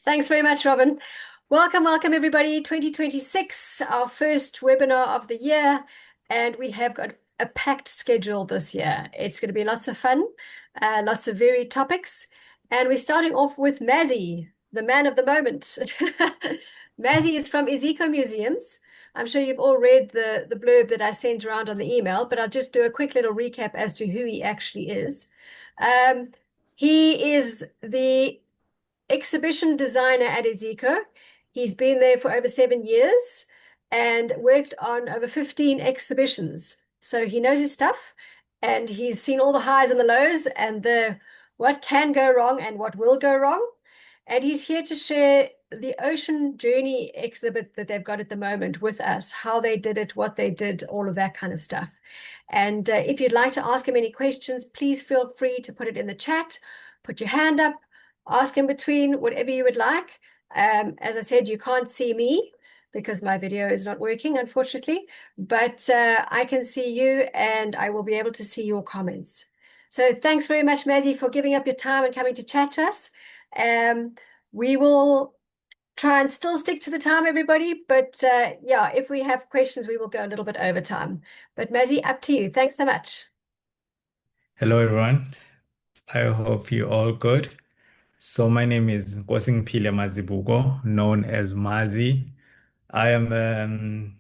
Thanks very much, Robin. Welcome, everybody. 2026, our first webinar of the year, and we have got a packed schedule this year. It's going to be lots of fun, lots of varied topics, and we're starting off with Mazzy, the man of the moment. Mazzy is from Iziko Museums. I'm sure you've all read the blurb that I sent around on the email, but I'll just do a quick little recap as to who he actually is. Um, he is the exhibition designer at Iziko. He's been there for over 7 years and worked on over 15 exhibitions. So he knows his stuff and he's seen all the highs and the lows and the what can go wrong and what will go wrong. And he's here to share the Ocean Journey exhibit that they've got at the moment with us, how they did it, what they did, all of that kind of stuff. And if you'd like to ask him any questions, please feel free to put it in the chat, put your hand up, ask in between, whatever you would like. As I said, you can't see me because my video is not working, unfortunately, but I can see you and I will be able to see your comments. So thanks very much, Mazzy, for giving up your time and coming to chat to us. We will try and still stick to the time, everybody, but yeah, if we have questions, we will go a little bit over time. But Mazzy, up to you. Thanks so much. Hello, everyone. I hope you're all good. So my name is Nkosingiphile Mazibuko, known as Mazi. I am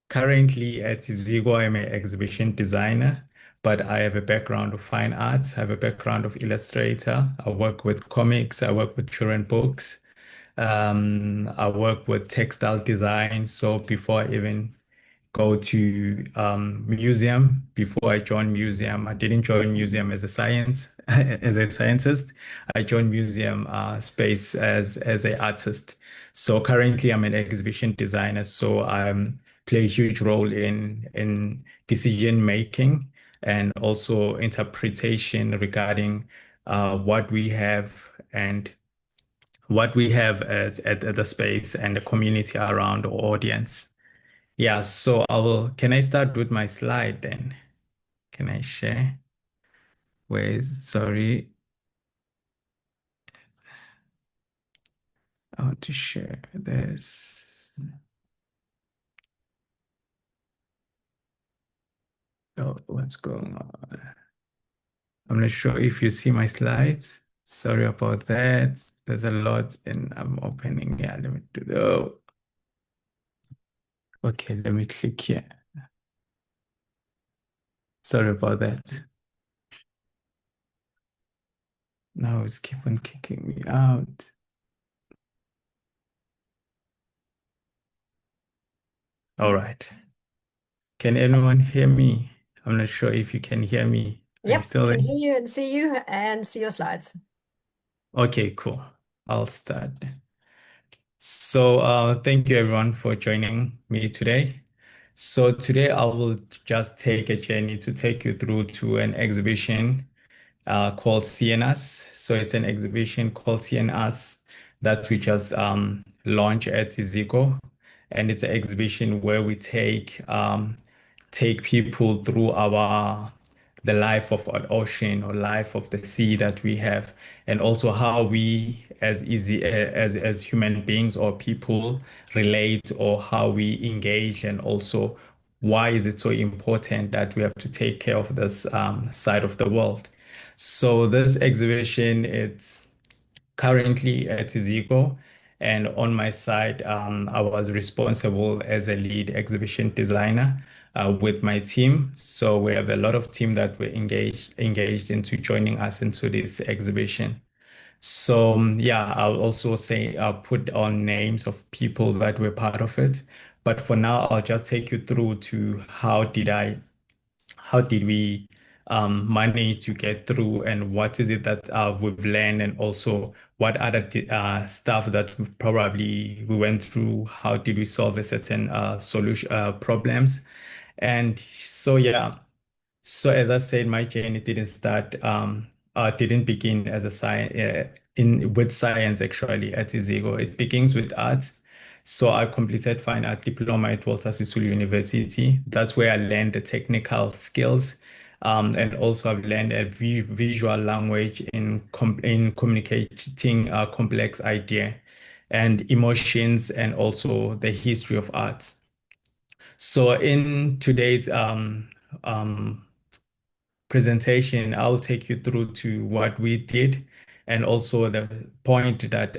currently at Iziko. I'm an exhibition designer, but I have a background of fine arts. I have a background of illustrator. I work with comics. I work with children books. I work with textile design. So before I even go to museum, before I joined museum, I didn't join museum as a science as a scientist. I joined museum space as a artist. So currently I'm an exhibition designer. So I play a huge role in decision making and also interpretation regarding what we have and what we have at the space and the community around the audience. Yeah, so can I start with my slide then? Can I share? Wait, sorry, I want to share this. Oh, what's going on? I'm not sure if you see my slides. Sorry about that. There's a lot and I'm opening. Yeah, let me do oh. Okay, let me click here. Sorry about that. Now it's keep on kicking me out. All right. Can anyone hear me? I'm not sure if you can hear me. Are you Yep, still there? can hear you and see your slides. Okay, cool. I'll start. So, thank you everyone for joining me today. So today I will just take a journey to take you through to an exhibition called CNS. So it's an exhibition called CNS that we just launched at Iziko. And it's an exhibition where we take people through the life of an ocean or life of the sea that we have, and also how we as human beings or people relate or how we engage, and also why is it so important that we have to take care of this side of the world. So this exhibition, it's currently at Iziko, and on my side, I was responsible as a lead exhibition designer with my team. So we have a lot of team that were engaged into joining us into this exhibition. So yeah, I'll also say I'll put on names of people that were part of it. But for now, I'll just take you through to how did we manage to get through, and what is it that we've learned, and also what other stuff that probably we went through, how did we solve a certain solution problems. And so yeah, so as I said, my journey didn't begin as a science in with science actually at Iziko. It begins with art. So I completed fine art diploma at Walter Sisulu University. That's where I learned the technical skills And also I've learned a visual language in communicating a complex idea and emotions and also the history of arts. So in today's um, presentation, I'll take you through to what we did and also the point that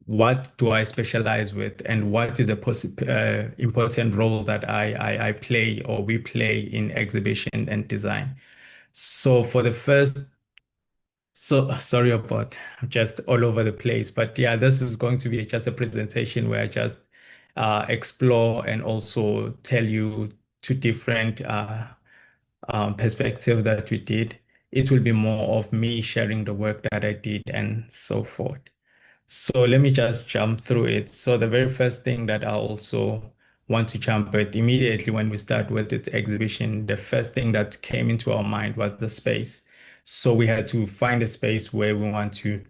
what do I specialize with and what is a important role that I play or we play in exhibition and design. So for the first, so sorry about I'm just all over the place, but yeah, this is going to be just a presentation where I just explore and also tell you two different perspective that we did. It will be more of me sharing the work that I did and so forth. So let me just jump through it. So the very first thing that I also want to jump at immediately when we start with this exhibition, the first thing that came into our mind was the space. So we had to find a space where we want to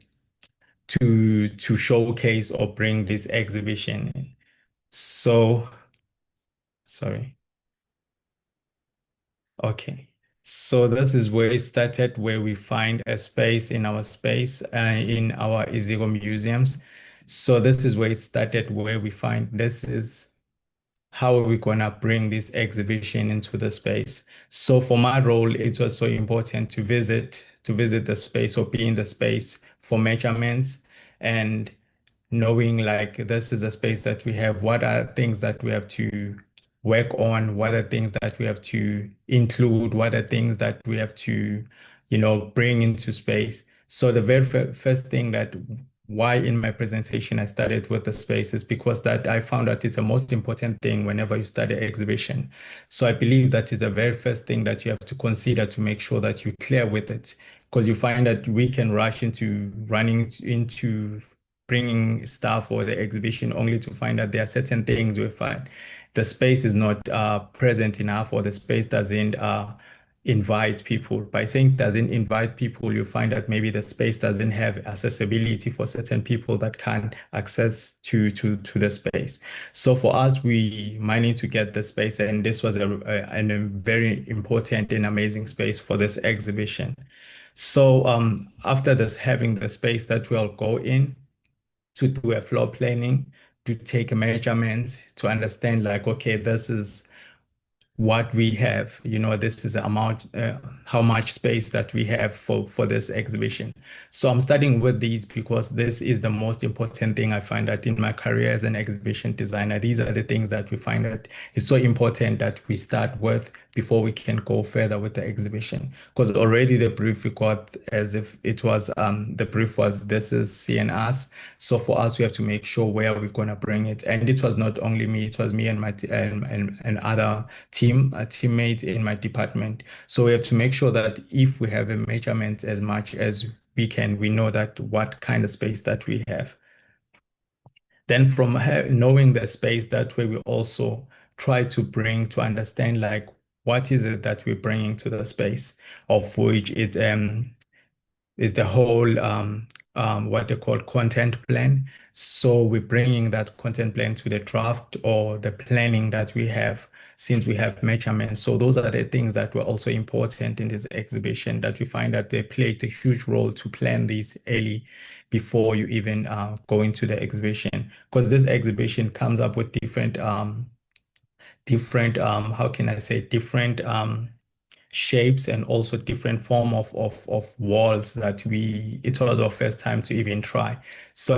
showcase or bring this exhibition in. So sorry. Okay. So this is where it started, where we find a space in our Iziko museums. So this is where it started, where we find this is how are we gonna bring this exhibition into the space. So for my role, it was so important to visit the space or be in the space for measurements and knowing like this is a space that we have, what are things that we have to work on, what are things that we have to include, what are things that we have to, bring into space. So the very first thing that why in my presentation I started with the space is because that I found that it's the most important thing whenever you start an exhibition. So I believe that is the very first thing that you have to consider to make sure that you're clear with it. Because you find that we can rush into running into bringing stuff for the exhibition only to find that there are certain things we find the space is not present enough or the space doesn't invite people. By saying doesn't invite people, you find that maybe the space doesn't have accessibility for certain people that can access to the space. So for us, we managed to get the space, and this was a very important and amazing space for this exhibition. So after this, having the space that we'll go in to do a floor planning, to take measurements, to understand like, okay, this is what we have. This is the amount, how much space that we have for this exhibition. So I'm starting with these because this is the most important thing I find that in my career as an exhibition designer. These are the things that we find that it's so important that we start with before we can go further with the exhibition. Because already the brief we got as if it was the brief was this is CNRs. So for us, we have to make sure where we're gonna bring it. And it was not only me; it was me and my and other teammates in my department. So we have to make sure that if we have a measurement as much as we can, we know that what kind of space that we have. Then from knowing the space, that way we also try to bring to understand like what is it that we're bringing to the space, of which it is the whole what they call content plan. So we're bringing that content plan to the draft or the planning that we have since we have measurements. So those are the things that were also important in this exhibition that we find that they played a huge role to plan these early before you even go into the exhibition. Because this exhibition comes up with different how can I say different shapes and also different form of walls that it was our first time to even try. So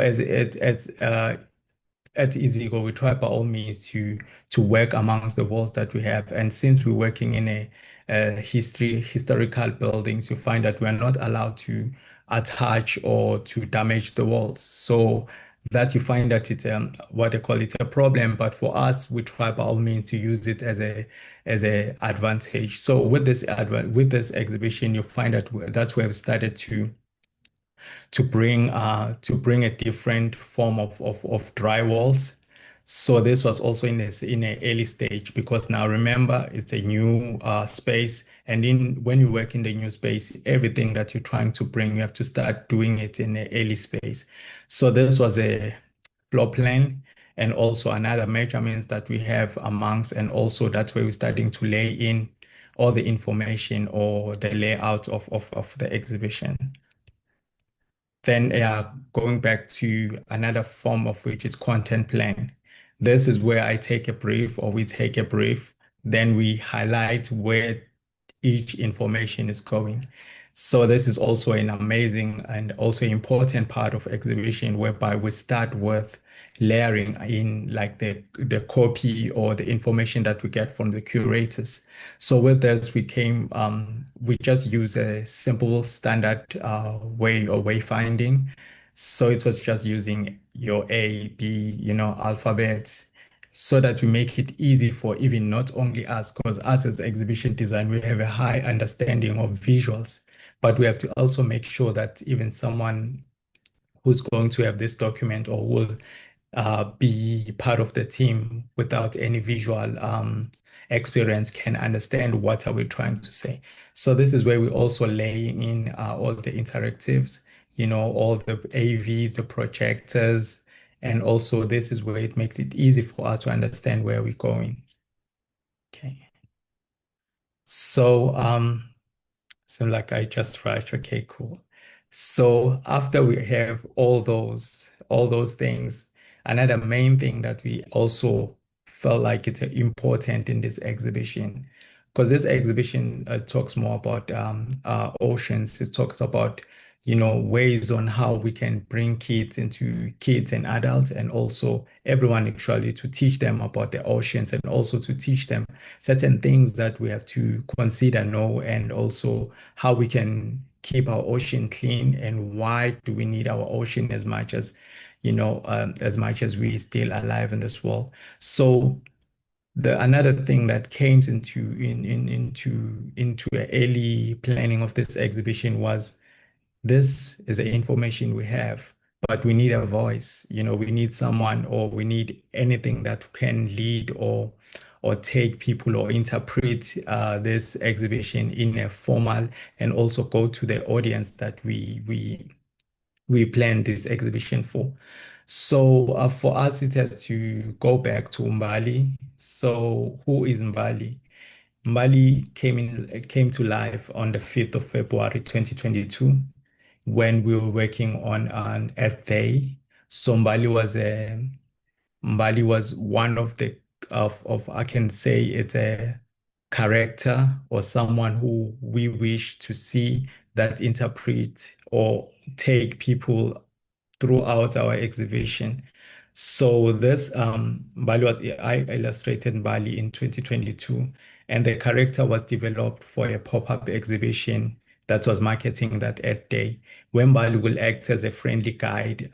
at Iziko, we try by all means to work amongst the walls that we have. And since we're working in a historical buildings, you find that we're not allowed to attach or to damage the walls. So that you find that it's what they call it a problem. But for us, we try by all means to use it as a advantage. So with this exhibition, you find that we have started to bring a different form of dry walls. So this was also in an early stage because now remember it's a new space, and when you work in the new space, everything that you're trying to bring, you have to start doing it in an early space. So this was a floor plan and also another measurements that we have amongst, and also that's where we're starting to lay in all the information or the layout of the exhibition. Then going back to another form of which is content plan. This is where I take a brief or we take a brief, then we highlight where each information is going. So this is also an amazing and also important part of exhibition whereby we start with layering in like the copy or the information that we get from the curators. So with this, we just use a simple standard way or wayfinding. So it was just using your A, B, alphabets so that we make it easy for even not only us, because us as exhibition design, we have a high understanding of visuals, but we have to also make sure that even someone who's going to have this document or will be part of the team without any visual experience can understand what are we trying to say. So this is where we also laying in all the interactives, all the AVs, the projectors, and also this is where it makes it easy for us to understand where we're going. Okay. So like I just write, okay, cool. So after we have all those things, another main thing that we also felt like it's important in this exhibition, because this exhibition talks more about oceans. It talks about, ways on how we can bring kids and adults and also everyone actually to teach them about the oceans and also to teach them certain things that we have to consider, know, and also how we can keep our ocean clean and why do we need our ocean as much as we still alive in this world. So the another thing that came into a early planning of this exhibition was this is the information we have, but we need a voice. We need someone or we need anything that can lead or take people or interpret this exhibition in a formal and also go to the audience that we planned this exhibition for. So for us, it has to go back to Mbali. So who is Mbali? Mbali came to life on the 5th of February 2022 when we were working on an Earth Day. So Mbali was one of the of I can say it's a character or someone who we wish to see that interpret or take people throughout our exhibition. So this Bali was I illustrated Bali in 2022, and the character was developed for a pop-up exhibition that was marketing that Earth Day, when Bali will act as a friendly guide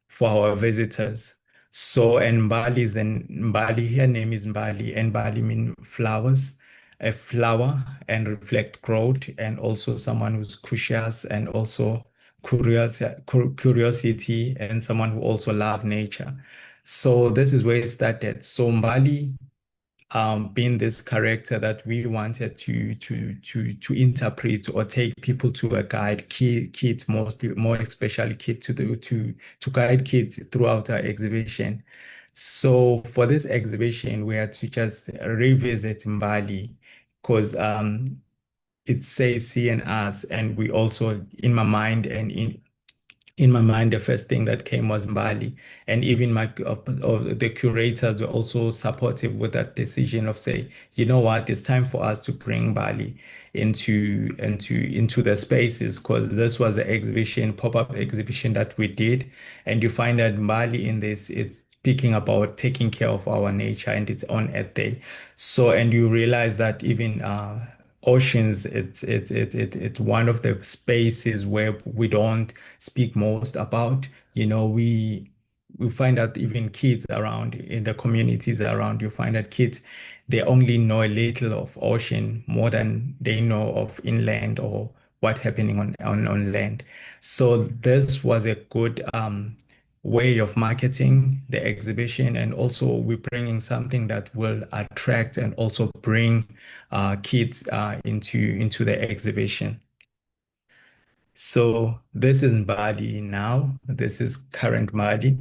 for our visitors. So and Mbali, her name is Mbali, and Mbali mean flowers, a flower and reflect growth, and also someone who's curious and also curiosity and someone who also love nature. So this is where it started. So Mbali being this character that we wanted to interpret or take people to a guide kids mostly more especially kids to guide kids throughout our exhibition. So for this exhibition we had to just revisit Mbali because it says see and us and we also in my mind, the first thing that came was Mbali, and even the curators were also supportive with that decision of say, you know what, it's time for us to bring Mbali into the spaces because this was the exhibition, pop-up exhibition that we did, and you find that Mbali in this, it's speaking about taking care of our nature and its own Earth Day. So, and you realize that even oceans, it's one of the spaces where we don't speak most about. We find that even kids around in the communities around, you find that kids they only know a little of ocean more than they know of inland or what's happening on land. So this was a good way of marketing the exhibition, and also we're bringing something that will attract and also bring kids into the exhibition. So this is Mbadi now. This is current Mbadi.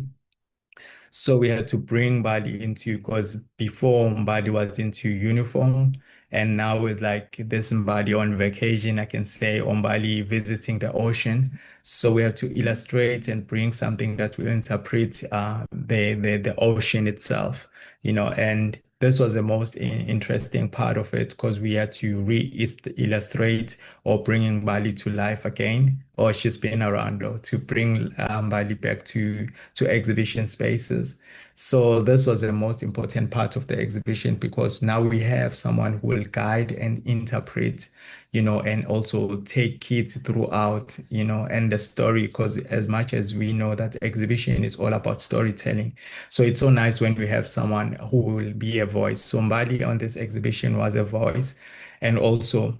So we had to bring Mbadi into because before Mbadi was into uniform And now with like this Mbali on vacation, I can say Mbali visiting the ocean. So we have to illustrate and bring something that will interpret the ocean itself, and this was the most interesting part of it because we had to re-illustrate or bringing Bali to life again, or she's been around though, to bring Bali back to exhibition spaces. So this was the most important part of the exhibition because now we have someone who will guide and interpret, and also take kids throughout, and the story, because as much as we know that exhibition is all about storytelling. So it's so nice when we have someone who will be a voice. So Mbali on this exhibition was a voice. And also,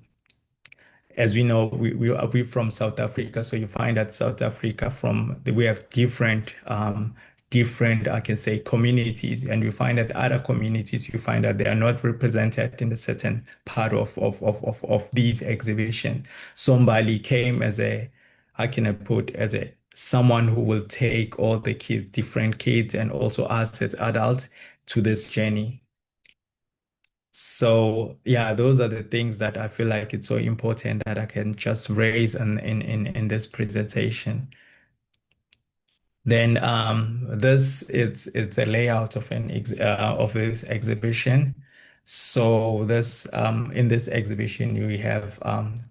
as we know, we from South Africa, so you find that South Africa we have different, I can say, communities, and we find that other communities, you find that they are not represented in a certain part of these exhibition. Somebody came as a, how can I put, as a someone who will take all the kids, different kids, and also us as adults to this journey. So yeah, those are the things that I feel like it's so important that I can just raise in this presentation. Then this it's a layout of of this exhibition. So this in this exhibition we have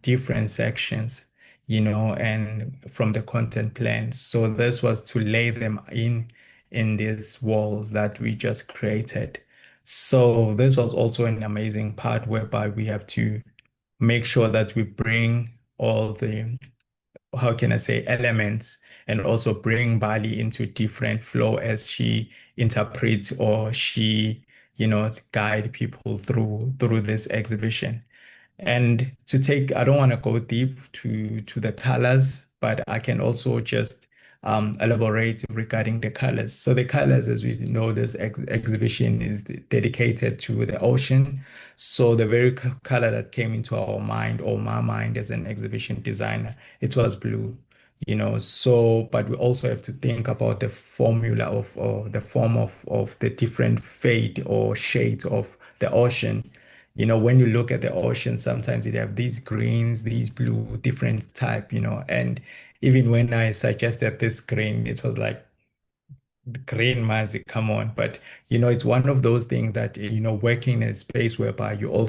different sections, and from the content plan. So this was to lay them in this wall that we just created. So this was also an amazing part whereby we have to make sure that we bring all the, how can I say, elements, and also bring Bali into different flow as she interprets or she, guide people through this exhibition. And I don't want to go deep to the colors, but I can also just elaborate regarding the colors. So the colors, as we know, this exhibition is dedicated to the ocean. So the very color that came into our mind or my mind as an exhibition designer, it was blue. So, but we also have to think about the formula of, or the form of the different fade or shades of the ocean. When you look at the ocean, sometimes it have these greens, these blue, different type, and even when I suggested this green, it was like, green magic, come on. But, it's one of those things that, working in a space whereby your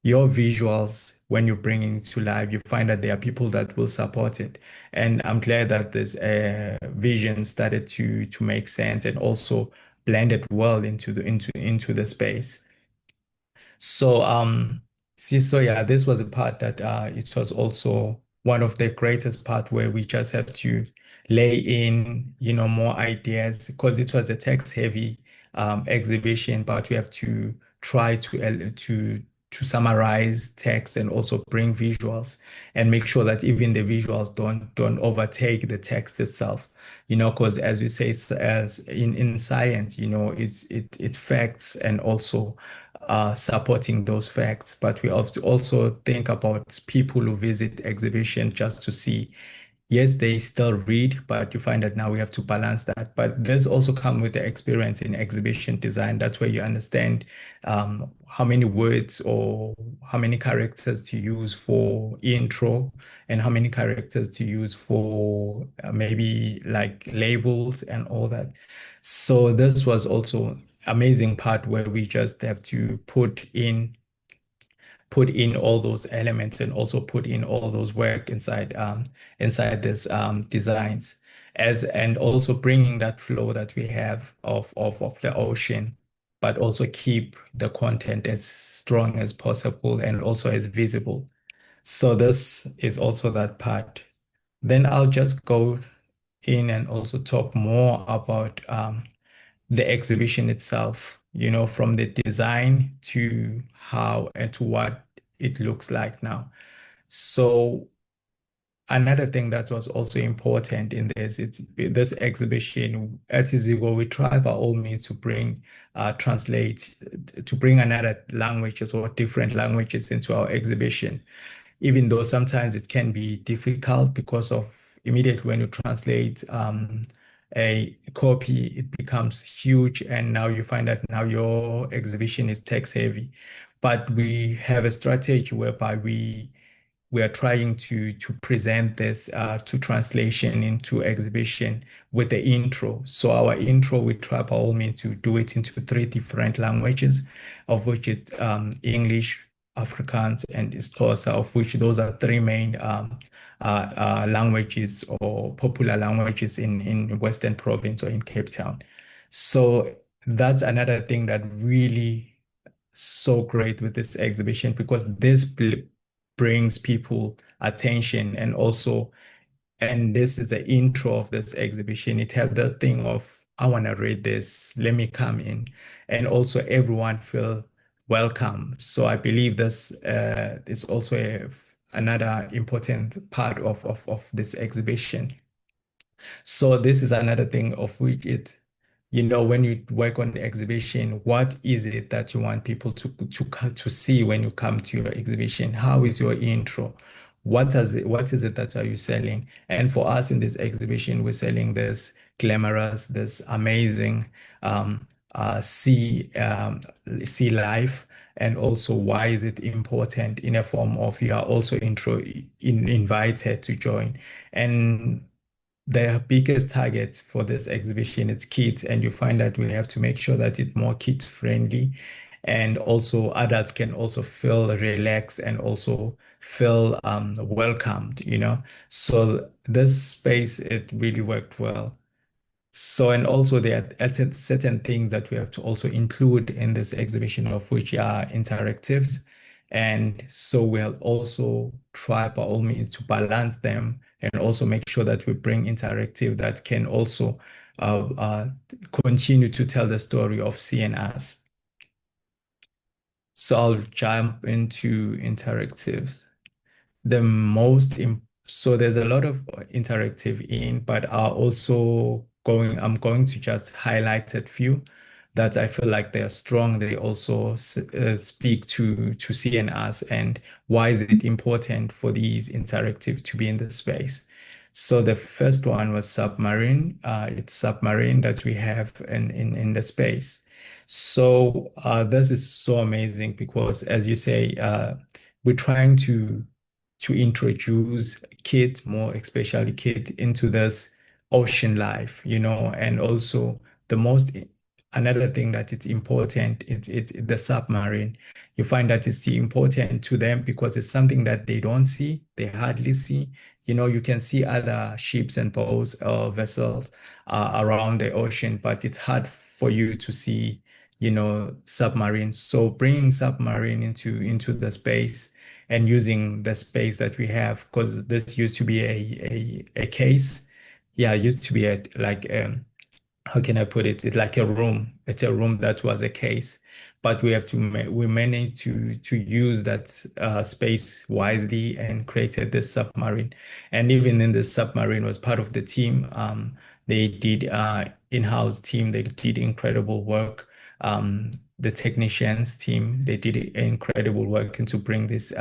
visuals, when you bring it to life, you find that there are people that will support it. And I'm glad that this vision started to make sense and also blended well into the space. So so yeah, this was a part that it was also one of the greatest part where we just have to lay in, more ideas because it was a text heavy exhibition, but we have to try to summarize text and also bring visuals and make sure that even the visuals don't overtake the text itself. Because as we say, as in science, it's facts and also supporting those facts. But we have to also think about people who visit exhibition just to see. Yes, they still read, but you find that now we have to balance that. But this also come with the experience in exhibition design. That's where you understand how many words or how many characters to use for intro and how many characters to use for maybe like labels and all that. So this was also amazing part where we just have to put in all those elements and also put in all those work inside this designs and also bringing that flow that we have of the ocean, but also keep the content as strong as possible and also as visible. So this is also that part. Then I'll just go in and also talk more about the exhibition itself, from the design to how and to what it looks like now. So another thing that was also important in this exhibition at Iziko, we try by all means to translate, to bring another languages or different languages into our exhibition, even though sometimes it can be difficult because of immediately when you translate a copy, it becomes huge, and now you find that now your exhibition is text heavy. but we have a strategy whereby we are trying to present this to translation into exhibition with the intro. So our intro, we try by all means to do it into three different languages, of which it's English, Afrikaans, and Xhosa, of which those are three main languages or popular languages in Western Province or in Cape Town. So that's another thing that really so great with this exhibition because brings people attention and also and this is the intro of this exhibition. It has the thing of I want to read this, let me come in, and also everyone feel welcome. So I believe this is also another important part of this exhibition. So this is another thing of which when you work on the exhibition, what is it that you want people to see when you come to your exhibition? How is your intro? What is it that are you selling? And for us in this exhibition, we're selling this glamorous, this amazing sea life, and also why is it important in a form of you are also invited to join. And the biggest target for this exhibition is kids, and you find that we have to make sure that it's more kids friendly, and also adults can also feel relaxed and also feel welcomed, you know. So this space, it really worked well. So, and also there are certain things that we have to also include in this exhibition, of which are interactives. And so we'll also try by all means to balance them and also make sure that we bring interactive that can also uh, uh, continue to tell the story of CNRs. So I'll jump into interactives. So there's a lot of interactive in, but I'm going to just highlight a few that I feel like they are strong. They also speak to CNRs and why is it important for these interactive to be in the space. So the first one was submarine. It's submarine that we have in the space. So this is so amazing because, as you say, we're trying to introduce kids, more especially kids, into this ocean life, you know, and also the most another thing that it's important it's the submarine. You find that it's important to them because it's something that they don't see, they hardly see. You know, you can see other ships and boats or vessels around the ocean, but it's hard for you to see, you know, submarines. So bringing submarine into the space and using the space that we have because this used to be a case. Yeah, it used to be how can I put it? It's like a room. It's a room that was a case, but we managed to use that space wisely and created this submarine. And even in this submarine was part of the team. They did in-house team. They did incredible work. The technicians team they did incredible work and to bring this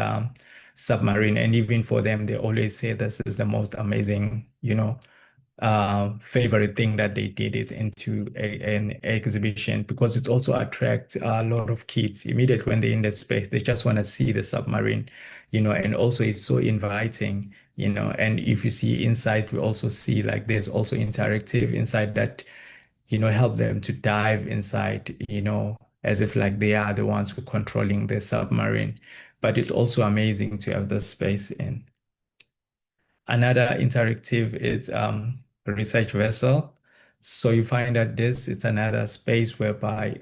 submarine. And even for them, they always say this is the most amazing, you know favorite thing that they did it into an exhibition because it also attracts a lot of kids immediately when they're in the space. They just want to see the submarine, you know, and also it's so inviting, you know. And if you see inside, we also see like there's also interactive inside that, you know, help them to dive inside, you know, as if like they are the ones who controlling the submarine. But it's also amazing to have this space in. Another interactive is a research vessel. So you find that this is another space whereby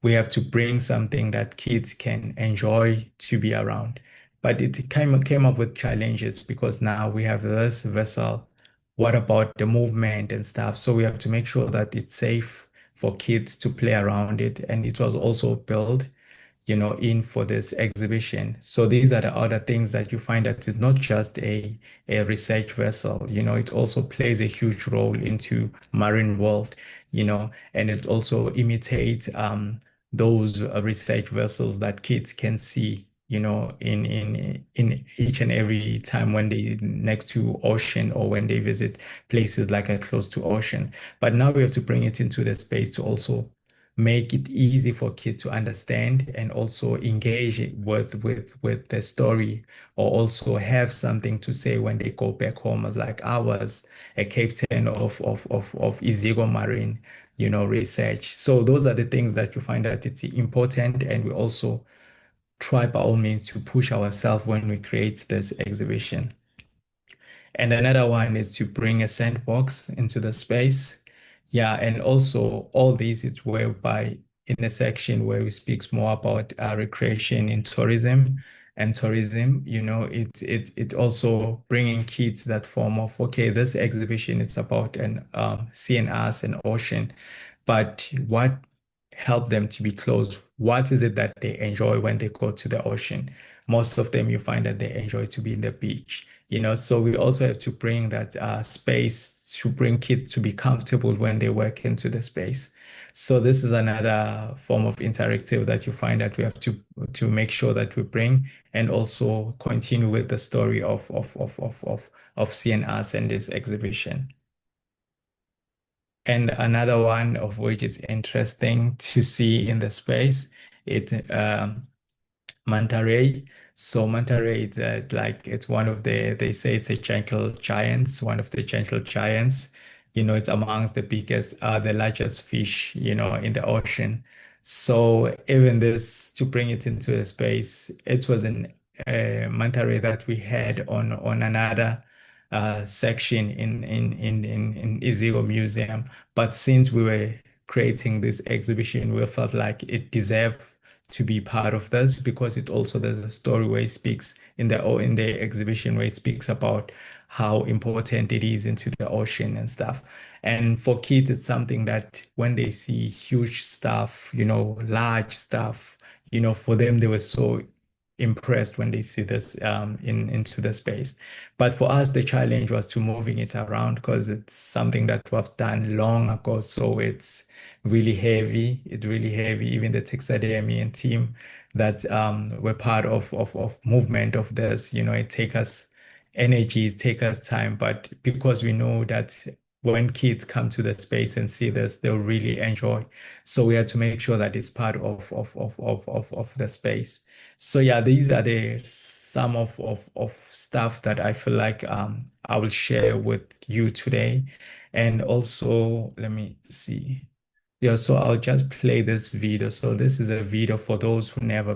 we have to bring something that kids can enjoy to be around. But it came up with challenges because now we have this vessel. What about the movement and stuff? So we have to make sure that it's safe for kids to play around it. And it was also built, you know, in for this exhibition. So these are the other things that you find that it's not just a research vessel, you know, it also plays a huge role into marine world, you know, and it also imitates those research vessels that kids can see, you know, in each and every time when they next to ocean or when they visit places like close to ocean. But now we have to bring it into the space to also make it easy for kids to understand and also engage with the story, or also have something to say when they go back home. As like I was a captain of Iziko Marine, research. So those are the things that you find that it's important, and we also try by all means to push ourselves when we create this exhibition. And another one is to bring a sandbox into the space. Yeah, and also all these is whereby in a section where we speaks more about recreation in tourism and tourism, it also bringing kids that form of, okay, this exhibition is about an seeing us and ocean, but what help them to be close? What is it that they enjoy when they go to the ocean? Most of them, you find that they enjoy to be in the beach, so we also have to bring that space to bring kids to be comfortable when they work into the space. So this is another form of interactive that you find that we have to make sure that we bring, and also continue with the story of CNRs and this exhibition. And another one of which is interesting to see in the space, it manta ray. So manta ray is like it's one of they say it's a gentle giants, one of the gentle giants. It's amongst the biggest, the largest fish, in the ocean. So even this, to bring it into the space, it was an manta ray that we had on another section in Iziko Museum. But since we were creating this exhibition, we felt like it deserved to be part of this, because it also there's a story where it speaks in the exhibition where it speaks about how important it is into the ocean and stuff. And for kids, it's something that when they see huge stuff, large stuff, for them they were so impressed when they see this into the space. But for us, the challenge was to moving it around, because it's something that was done long ago. So it's really heavy. It's really heavy. Even the taxidermy and team that were part of movement of this, it take us energy, it take us time. But because we know that when kids come to the space and see this, they'll really enjoy. So we had to make sure that it's part of the space. So yeah, these are the some of stuff that I feel like I will share with you today. And also, let me see. Yeah, so I'll just play this video. So this is a video for those who never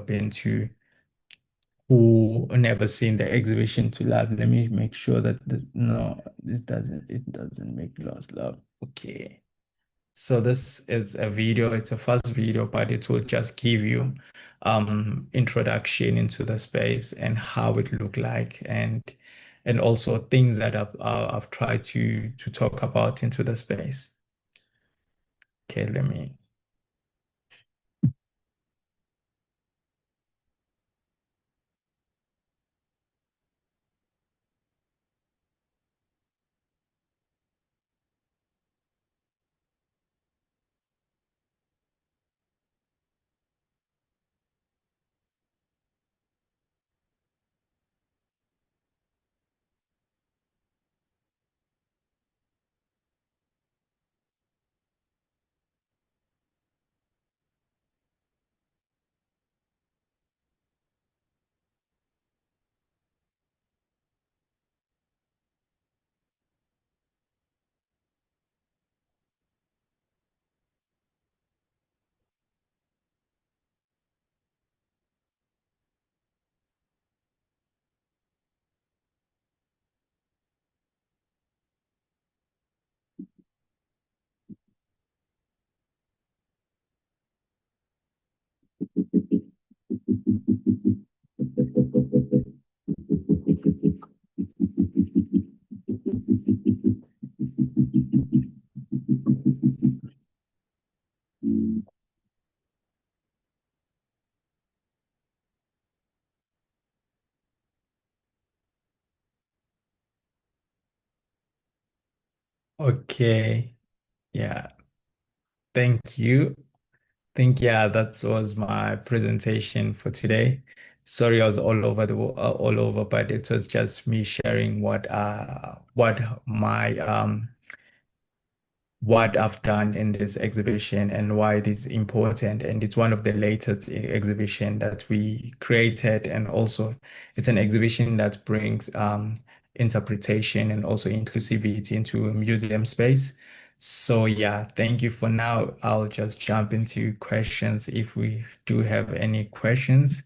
seen the exhibition to love. Let me make sure that no, it doesn't make lost love. Okay. So this is a video, it's a first video, but it will just give you introduction into the space and how it look like, and also things that I've tried to talk about into the space. Okay, let me. Okay, yeah, thank you. Yeah, that was my presentation for today. Sorry, I was all over, but it was just me sharing what my what I've done in this exhibition and why it is important. And it's one of the latest exhibition that we created. And also it's an exhibition that brings interpretation and also inclusivity into a museum space. So yeah, thank you for now. I'll just jump into questions if we do have any questions.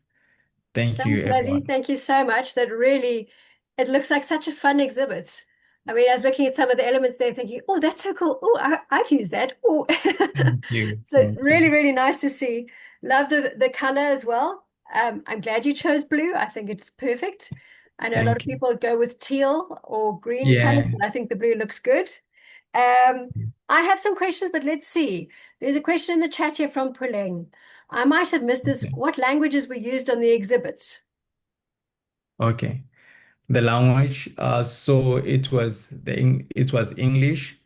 Thank you, Thanks, Mazzy. everyone. Thank you so much. That really, it looks like such a fun exhibit. I mean, I was looking at some of the elements there thinking, oh, that's so cool. Oh, I'd use that. Oh, Thank you. so Thank you. really, really nice to see. Love the color as well. I'm glad you chose blue. I think it's perfect. I know a lot of Thank you. people go with teal or green colors, Yeah. but I think the blue looks good. Um, I have some questions, but let's see. There's a question in the chat here from Puleng. I might have missed this. Okay. What languages were used on the exhibits? Okay. The language, so it was English,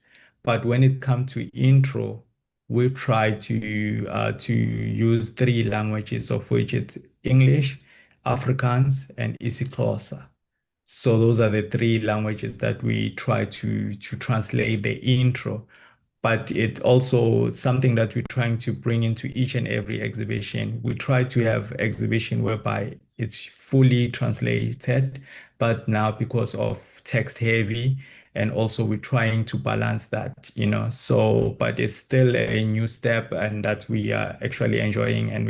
but when it comes to intro, we try to use three languages, of which it's English, Afrikaans, and isiXhosa. So those are the three languages that we try to translate the intro, but it also something that we're trying to bring into each and every exhibition. We try to have exhibition whereby it's fully translated, but now because of text heavy, and also we're trying to balance that, So, but it's still a new step, and that we are actually enjoying, and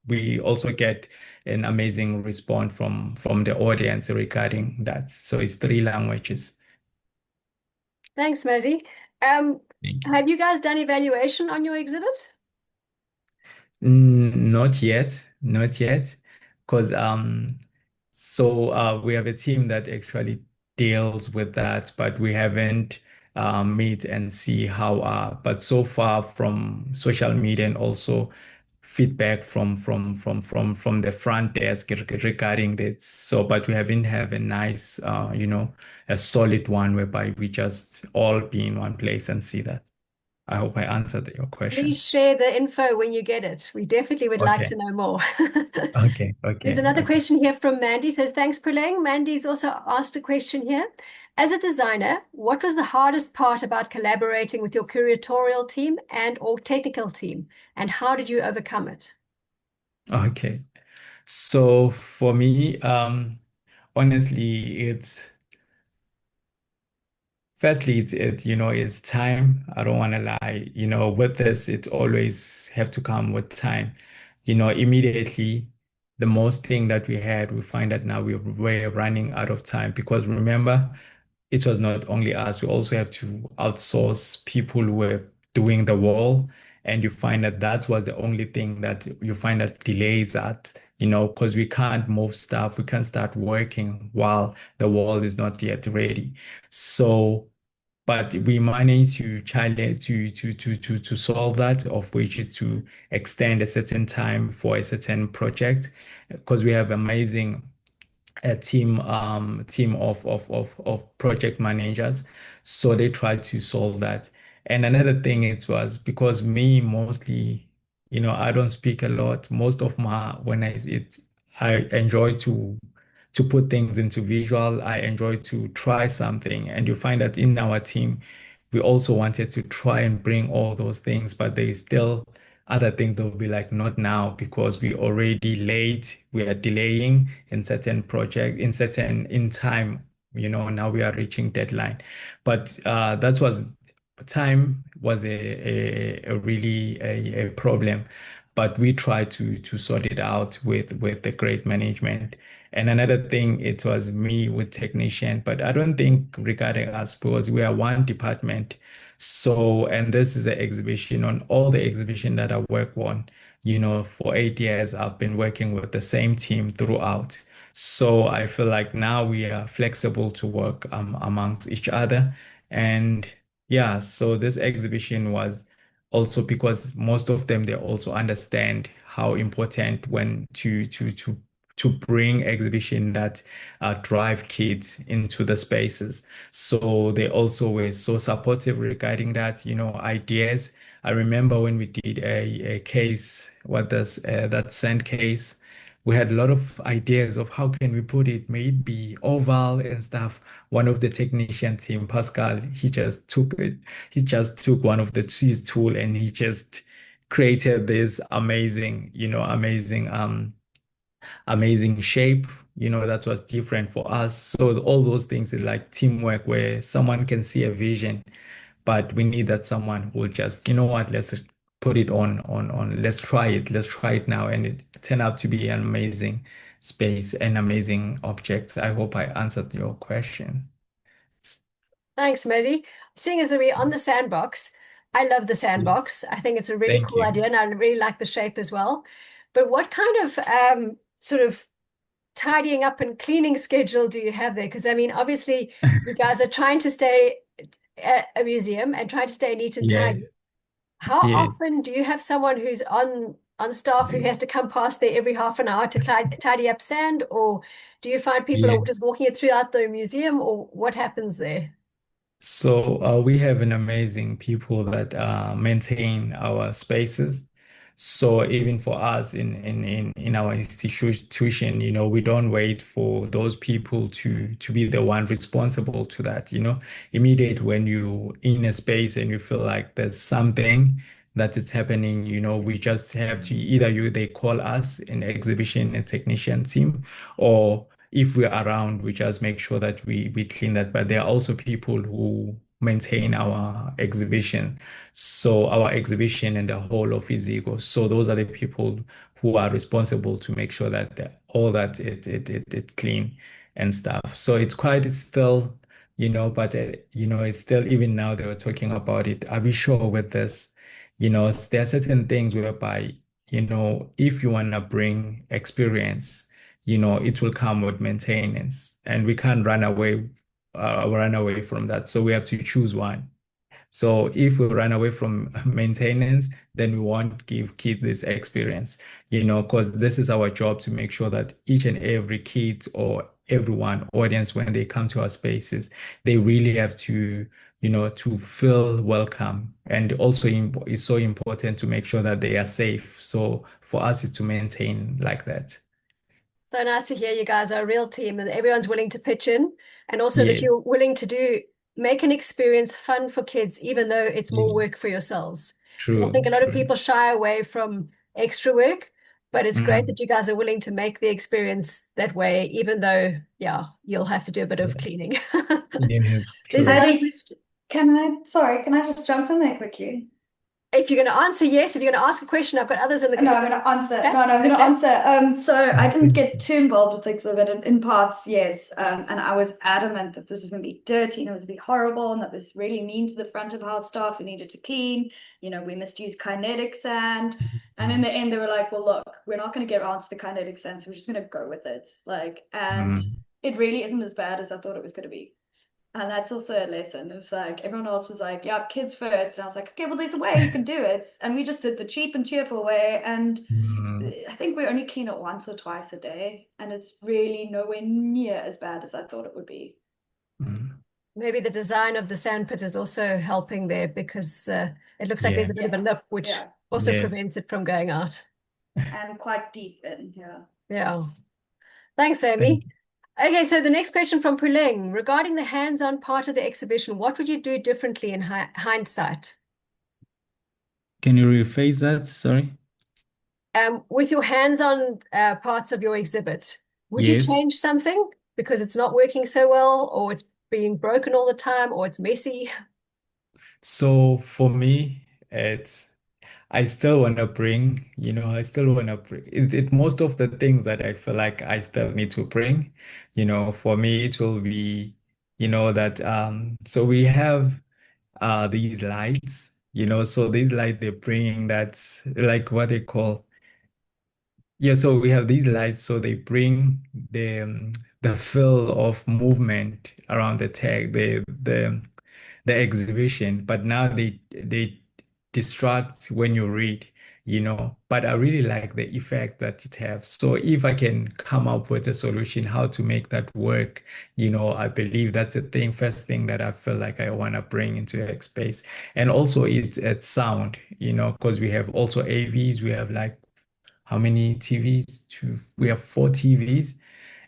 we also get an amazing response from the audience regarding that. So it's three languages. Thanks, Mazzy. Thank you. Have you guys done evaluation on your exhibit? Not yet, not yet, because we have a team that actually deals with that, but we haven't meet and see how but so far from social media and also feedback from the front desk regarding this. So, but we haven't have a nice a solid one whereby we just all be in one place and see that. I hope I answered your question. Please share the info when you get it. We definitely would like Okay. to know more. Okay, There's okay, another okay. question here from Mandy. Says, thanks, Puleng. Mandy's also asked a question here. As a designer, what was the hardest part about collaborating with your curatorial team and or technical team, and how did you overcome it? Okay. So for me, honestly, it's time. I don't want to lie. With this, it always have to come with time. Immediately, the most thing that we had, we find that now we're running out of time because remember, it was not only us. We also have to outsource people who were doing the wall. And you find that that was the only thing that you find that delays that, because we can't move stuff. We can't start working while the wall is not yet ready. So, but we managed to challenge to solve that, of which is to extend a certain time for a certain project, because we have amazing a team of project managers. So they tried to solve that. And another thing it was because me mostly, I don't speak a lot. Most of my when I enjoy to put things into visual. I enjoy to try something. And you find that in our team, we also wanted to try and bring all those things, but they still other things that will be like not now because we already late, we are delaying in certain project, in certain in time, now we are reaching deadline. But that was time was a really a problem. But we tried to sort it out with the great management. And another thing, it was me with technician, but I don't think regarding us because we are one department. So, and this is an exhibition on all the exhibition that I work on. For 8 years, I've been working with the same team throughout. So I feel like now we are flexible to work amongst each other. And yeah, so this exhibition was also because most of them they also understand how important when to bring exhibition that drive kids into the spaces. So they also were so supportive regarding that, ideas. I remember when we did a case, what does that sand case we had a lot of ideas of how can we put it, may it be oval and stuff. One of the technician team, Pascal, he just took one of his tool and he just created this amazing, amazing shape, that was different for us. So all those things is like teamwork where someone can see a vision, but we need that someone who will just, you know what, let's put it on, let's try it now. And it turned out to be an amazing space, an amazing object. I hope I answered your question. Thanks, Maisie. Seeing as that we're on the sandbox, I love the Yeah. sandbox. I think it's a really Thank cool you. idea, and I really like the shape as well. But what kind of sort of tidying up and cleaning schedule do you have there? Because I mean, obviously, you guys are trying to stay at a museum and trying to stay neat and tidy. Yes, How yes, often do you have someone who's on staff who has to come past there every half an hour to tidy up sand, or do you find people yeah. are just walking it throughout the museum, or what happens there? So we have an amazing people that maintain our spaces. So even for us in our institution, we don't wait for those people to be the one responsible to that. Immediate when you in a space and you feel like there's something that is happening, we just have to either they call us in exhibition and technician team, or if we're around, we just make sure that we clean that. But there are also people who maintain our exhibition. So our exhibition and the whole of Iziko. So those are the people who are responsible to make sure that all that it clean and stuff. So it's quite still, but it's still even now they were talking about it. Are we sure with this? There are certain things whereby, if you want to bring experience, it will come with maintenance, and we can't run away from that. So we have to choose one. So if we run away from maintenance, then we won't give kids this experience, because this is our job to make sure that each and every kid or everyone, audience, when they come to our spaces, they really have to feel welcome. And also it's so important to make sure that they are safe. So for us, it's to maintain like that. So nice to hear you guys are a real team and everyone's willing to pitch in, and also that Yes, you're willing to make an experience fun for kids, even though it's more yeah, work for yourselves. Because I think true, a lot of true. people shy away from extra work, but it's great Mm, that you guys are willing to make the experience that way, even though, yeah, you'll have to do a bit of yeah, cleaning. yes, There's true. another Maddie, question. sorry, can I just jump in there quickly? If you're going to answer yes, if you're going to ask a question, I've got others in the No, I'm going to answer. chat. No, no, I'm going to Okay. answer. So I didn't get too involved with the exhibit in parts, yes. And I was adamant that this was going to be dirty and it was going to be horrible and that was really mean to the front of house staff who needed to clean. We must use kinetic sand. And in Mm, the end, they were like, well, look, we're not going to get around to the kinetic sand, so we're just going to go with it. And mm, it really isn't as bad as I thought it was going to be. And that's also a lesson. It's like everyone else was like, yeah, kids first. And I was like, okay, well, there's a way you can do it. And we just did the cheap and cheerful way. And mm, I think we only clean it once or twice a day. And it's really nowhere near as bad as I thought it would be. mm. Maybe the design of the sandpit is also helping there because it looks like there's Yeah, a bit of a Yeah. lip, which Yeah. also yes. prevents it from going out. And quite deep in, yeah. Yeah. Thanks, Thank Amy. Okay, so the next question from Puleng. Regarding the hands-on part of the exhibition, what would you do differently in hindsight? Can you rephrase that? Sorry. With your hands-on parts of your exhibit, would you Yes. change something because it's not working so well, or it's being broken all the time, or it's messy? So for me, I still want to bring, I still want to bring most of the things that I feel like I still need to bring. For me, it will be, that so we have these lights, so these lights they're bringing that like what they call. Yeah, so we have these lights, so they bring the feel of movement around the tag, the exhibition, but now they distract when you read, But I really like the effect that it has. So if I can come up with a solution how to make that work, I believe that's the first thing that I feel like I want to bring into the space. And also it's sound, because we have also AVs, we have like how many TVs? Two, we have four TVs,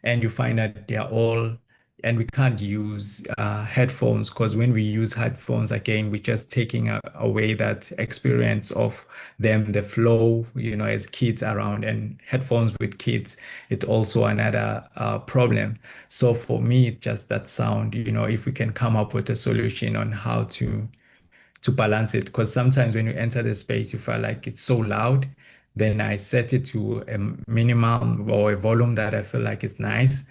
and you find that they are all, and we can't use headphones because when we use headphones again, we're just taking away that experience of them, the flow, as kids around, and headphones with kids, it's also another problem. So for me, it's just that sound, if we can come up with a solution on how to balance it, because sometimes when you enter the space, you feel like it's so loud. Then I set it to a minimum or a volume that I feel like it's nice.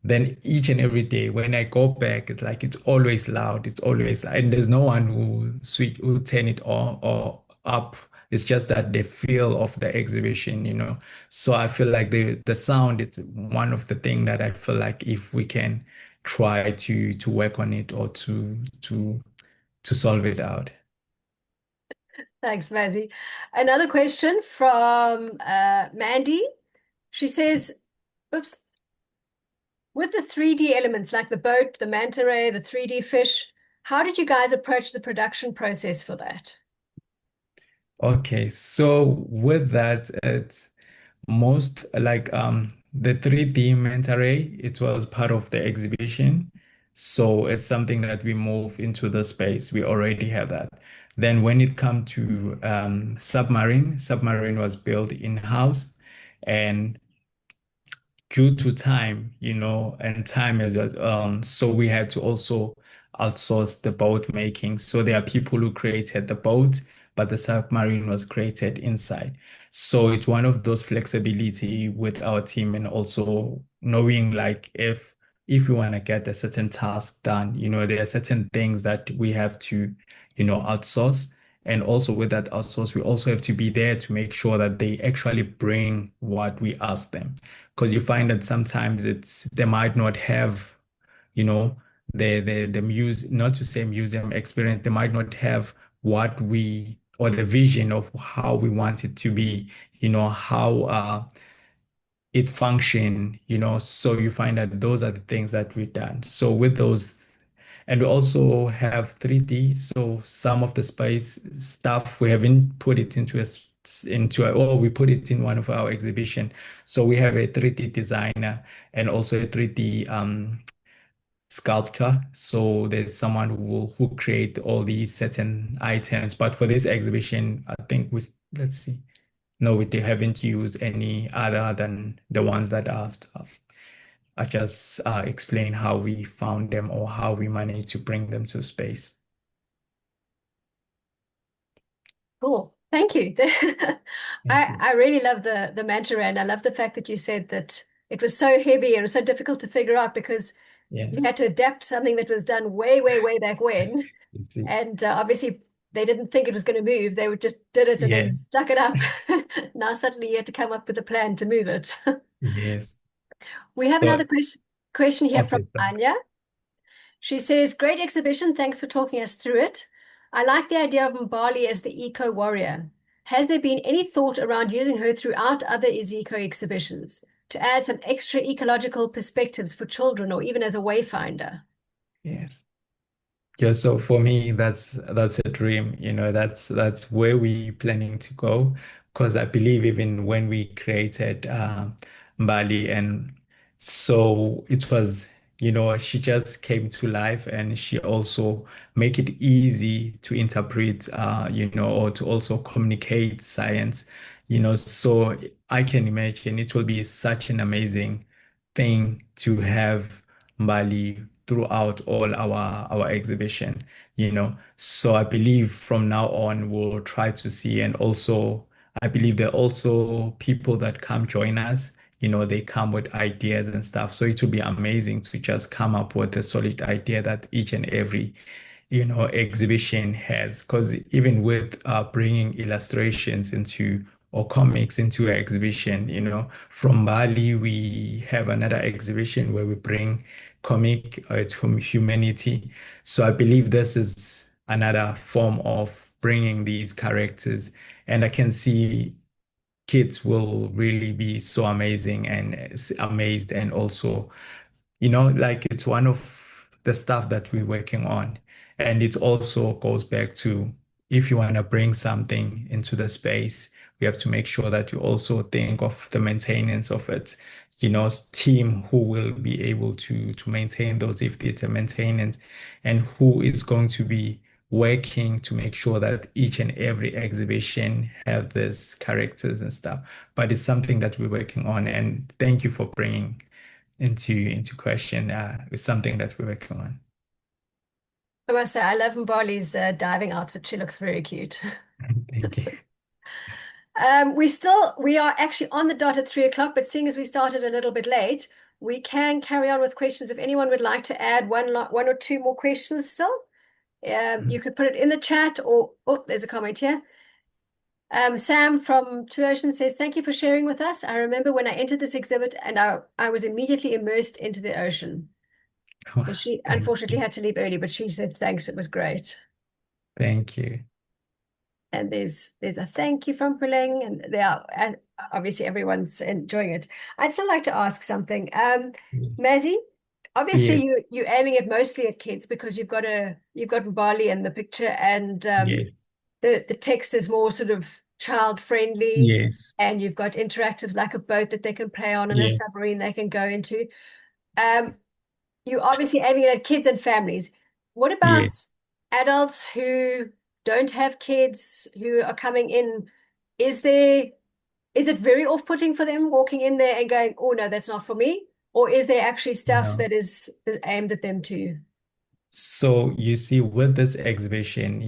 Then each and every day when I go back, it's like it's always loud. It's always, and there's no one who turn it on or up. It's just that the feel of the exhibition. So I feel like the sound is one of the things that I feel like if we can try to work on it or to solve it out. Thanks, Mazzy. Another question from Mandy. She says, oops, with the 3D elements like the boat, the manta ray, the 3D fish, how did you guys approach the production process for that? Okay, so with that, it's most like the 3D manta ray, it was part of the exhibition. So it's something that we move into the space. We already have that. Then when it comes to submarine was built in-house. And due to time, and time is so we had to also outsource the boat making. So there are people who created the boat, but the submarine was created inside. So it's one of those flexibility with our team and also knowing like if we want to get a certain task done, there are certain things that we have to, outsource. And also with that outsource, we also have to be there to make sure that they actually bring what we ask them, because you find that sometimes they might not have, you know, the muse not to say museum experience, they might not have what we or the vision of how we want it to be, how it function, so you find that those are the things that we've done. So with those, and we also have 3D. So some of the space stuff we haven't put it or we put it in one of our exhibition. So we have a 3D designer and also a 3D sculptor. So there's someone who create all these certain items. But for this exhibition, I think let's see. No, we haven't used any other than the ones that I just explain how we found them or how we managed to bring them to space. Cool. Thank you. Thank you. I really love the manta ray, and I love the fact that you said that it was so heavy and it was so difficult to figure out because you Yes. had to adapt something that was done way, way, way back when. You see. And obviously they didn't think it was going to move. They just did it and then Yeah. stuck it up. Now suddenly you had to come up with a plan to move it. Yes. We have another So, question here from okay. So, Anya. She says, great exhibition. Thanks for talking us through it. I like the idea of Mbali as the eco warrior. Has there been any thought around using her throughout other Iziko exhibitions to add some extra ecological perspectives for children or even as a wayfinder? yes. Yeah, so for me, that's a dream. That's where we planning to go. Because I believe even when we created Bali, and so it was, she just came to life, and she also make it easy to interpret, or to also communicate science. So I can imagine it will be such an amazing thing to have Bali throughout all our exhibition, So I believe from now on we'll try to see, and also I believe there are also people that come join us, they come with ideas and stuff. So it will be amazing to just come up with a solid idea that each and every exhibition has. Because even with bringing illustrations into or comics into an exhibition, from Bali, we have another exhibition where we bring comic to humanity. So I believe this is another form of bringing these characters, and I can see kids will really be so amazing and amazed, and also like it's one of the stuff that we're working on. And it also goes back to if you want to bring something into the space, we have to make sure that you also think of the maintenance of it. Team who will be able to maintain those if it's a maintenance, and who is going to be working to make sure that each and every exhibition have these characters and stuff. But it's something that we're working on, and thank you for bringing into question. It's something that we're working on. I must say, I love Mbali's diving outfit. She looks very cute. Thank you. We are actually on the dot at 3 o'clock, but seeing as we started a little bit late, we can carry on with questions. If anyone would like to add one or two more questions still, you could put it in the chat or, oh, there's a comment here. Sam from Two Oceans says, thank you for sharing with us. I remember when I entered this exhibit and I was immediately immersed into the ocean. And she Thank unfortunately you. had to leave early, but she said, thanks, it was great. Thank you. And there's a thank you from Puling, and and obviously everyone's enjoying it. I'd still like to ask something. Mazzy, obviously Yes. you're aiming it mostly at kids because you've got Bali in the picture, and Yes. the text is more sort of child friendly, Yes. and you've got interactives like a boat that they can play on and a Yes. submarine they can go into. Um, you're obviously aiming it at kids and families. What about Yes. adults who don't have kids who are coming in? Is there is it very off-putting for them walking in there and going, oh no, that's not for me? Or is there actually stuff No. that is aimed at them too? So you see, with this exhibition,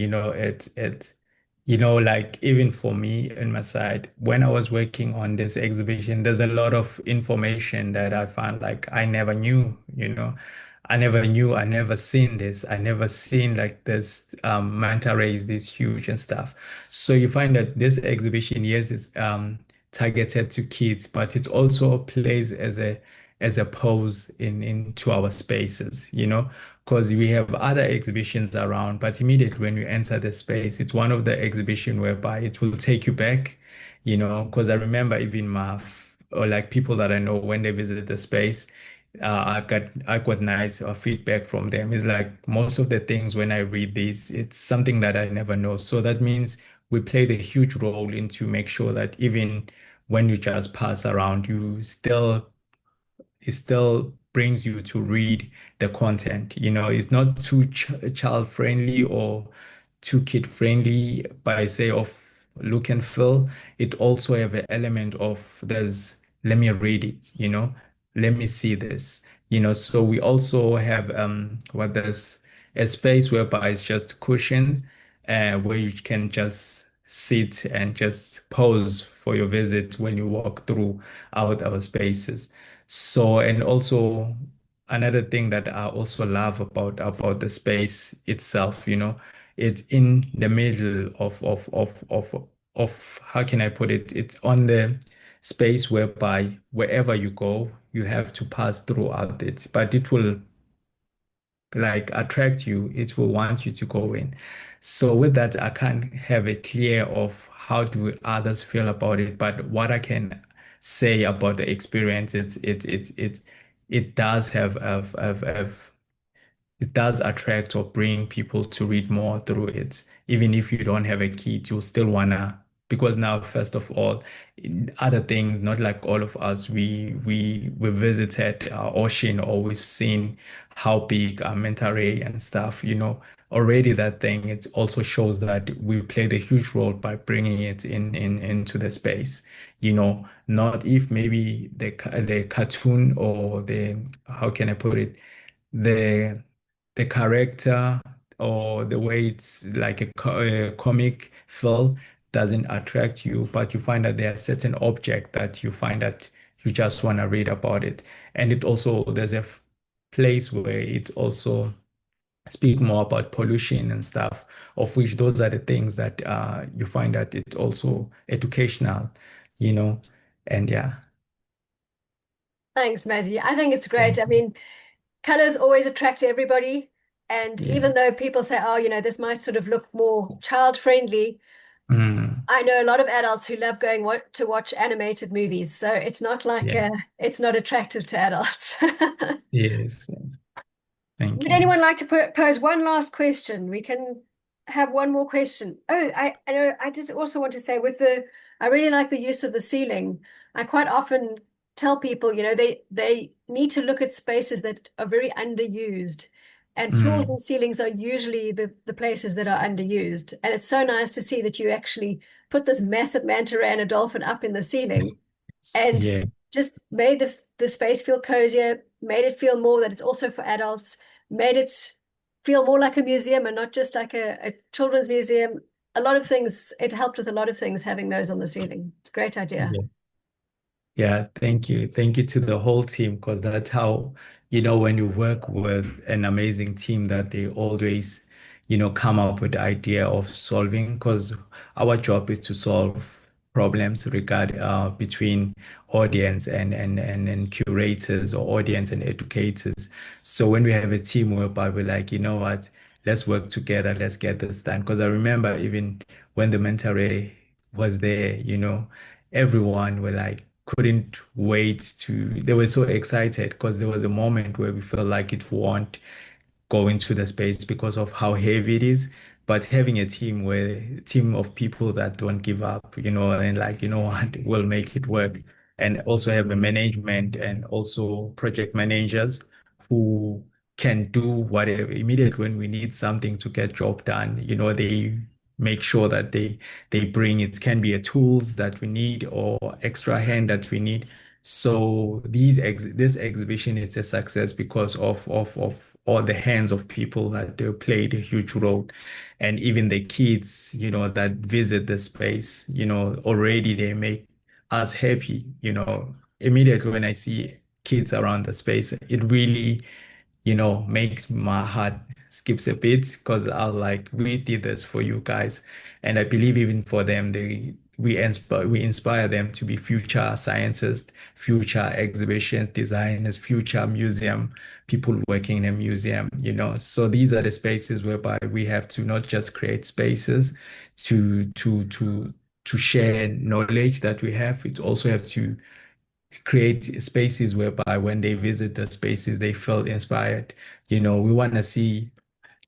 like even for me and my side, when I was working on this exhibition, there's a lot of information that I found like I never knew. I never knew, I never seen this. I never seen like this manta rays this huge and stuff. So you find that this exhibition, yes, is targeted to kids, but it also plays as a pose into our spaces. Because we have other exhibitions around, but immediately when you enter the space, it's one of the exhibition whereby it will take you back. Because I remember even or like people that I know when they visit the space, I got nice feedback from them. It's like most of the things when I read these, it's something that I never know. So that means we played a huge role into make sure that even when you just pass around, it still brings you to read the content. It's not too child friendly or too kid friendly by say of look and feel. It also have an element of there's let me read it. Let me see this. So we also have what there's a space whereby it's just cushions where you can just sit and just pause for your visit when you walk through our spaces. So, and also another thing that I also love about the space itself, it's in the middle of how can I put it? It's on the space whereby wherever you go, you have to pass throughout it, but it will like attract you, it will want you to go in. So with that, I can't have a clear of how do others feel about it, but what I can say about the experience, it does it does attract or bring people to read more through it. Even if you don't have a kid, you'll still wanna, because now, first of all, other things, not like all of us, we visited ocean or we've seen how big manta ray and stuff. Already that thing, it also shows that we played a huge role by bringing it into the space. Not if maybe the cartoon or the, how can I put it, the the character or the way it's like a comic feel doesn't attract you, but you find that there are certain objects that you find that you just want to read about it. And it also, there's a place where it also speak more about pollution and stuff, of which those are the things that you find that it's also educational, you know, and yeah. Thanks, Mazzy. I think it's great. Thank I you. mean, colors always attract everybody. And even Yes. though people say, oh, this might sort of look more child friendly, Mm, I know a lot of adults who love going to watch animated movies. So it's not like yeah. it's not attractive to adults. Yes. Yes. Thank Would you. anyone like to pose one last question? We can have one more question. Oh, I know I just also want to say I really like the use of the ceiling. I quite often tell people, they need to look at spaces that are very underused. And floors and Mm, ceilings are usually the places that are underused. And it's so nice to see that you actually put this massive manta ray and a dolphin up in the ceiling and yeah, just made the space feel cozier, made it feel more that it's also for adults, made it feel more like a museum and not just like a children's museum. A lot of things, it helped with a lot of things having those on the ceiling. It's a great idea. yeah. Yeah, thank you. Thank you to the whole team because that's how, when you work with an amazing team that they always, come up with the idea of solving because our job is to solve problems between audience and curators or audience and educators. So when we have a team whereby we're like, you know what, let's work together, let's get this done. Because I remember even when the mentor was there, everyone were like couldn't wait to they were so excited because there was a moment where we felt like it won't go into the space because of how heavy it is. But having a team of people that don't give up, and like, what, will make it work. And also have a management and also project managers who can do whatever immediately when we need something to get job done. They make sure that they bring it can be a tools that we need or extra hand that we need. So this exhibition is a success because of all the hands of people that they played a huge role. And even the kids, that visit the space, already they make us happy. Immediately when I see kids around the space, it really makes my heart skips a bit because I like, we did this for you guys. And I believe even for them, we inspire them to be future scientists, future exhibition designers, future museum people working in a museum, So these are the spaces whereby we have to not just create spaces to share knowledge that we have. It also have to create spaces whereby when they visit the spaces, they feel inspired. We want to see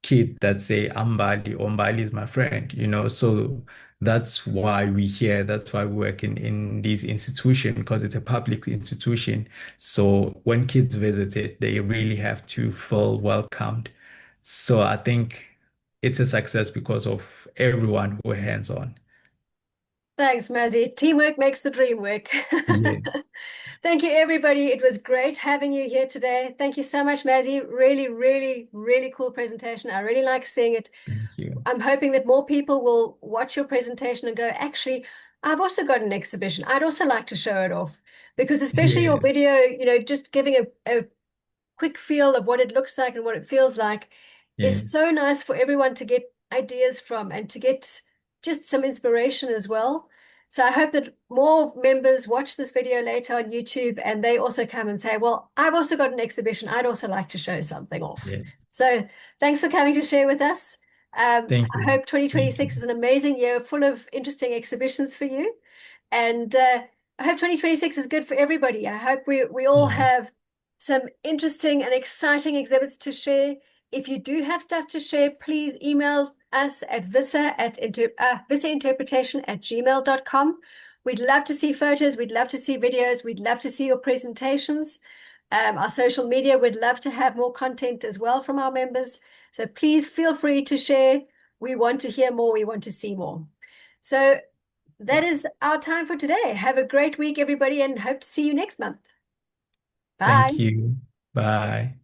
kids that say, I'm Bali, or Bali is my friend, So that's why we here. That's why we work in these institutions because it's a public institution. So when kids visit it, they really have to feel welcomed. So I think it's a success because of everyone who are hands-on. Thanks, Mazzy. Teamwork makes the dream work. Yeah, Thank you, everybody. It was great having you here today. Thank you so much, Mazzy. Really, really, really cool presentation. I really like seeing it. thank you. I'm hoping that more people will watch your presentation and go, actually, I've also got an exhibition. I'd also like to show it off. Because especially your Yeah, video, just giving a quick feel of what it looks like and what it feels like is yes, so nice for everyone to get ideas from and to get just some inspiration as well. So I hope that more members watch this video later on YouTube and they also come and say, well, I've also got an exhibition. I'd also like to show something off. yes. So thanks for coming to share with us. Thank I you. hope Thank you. 2026 is an amazing year full of interesting exhibitions for you. And I hope 2026 is good for everybody. I hope we all Yeah. have some interesting and exciting exhibits to share. If you do have stuff to share, please email us at vissainterpretation@gmail.com. We'd love to see photos. We'd love to see videos. We'd love to see your presentations. Our social media would love to have more content as well from our members. So please feel free to share. We want to hear more. We want to see more. So that is our time for today. Have a great week, everybody, and hope to see you next month. Thank Bye. you. Bye.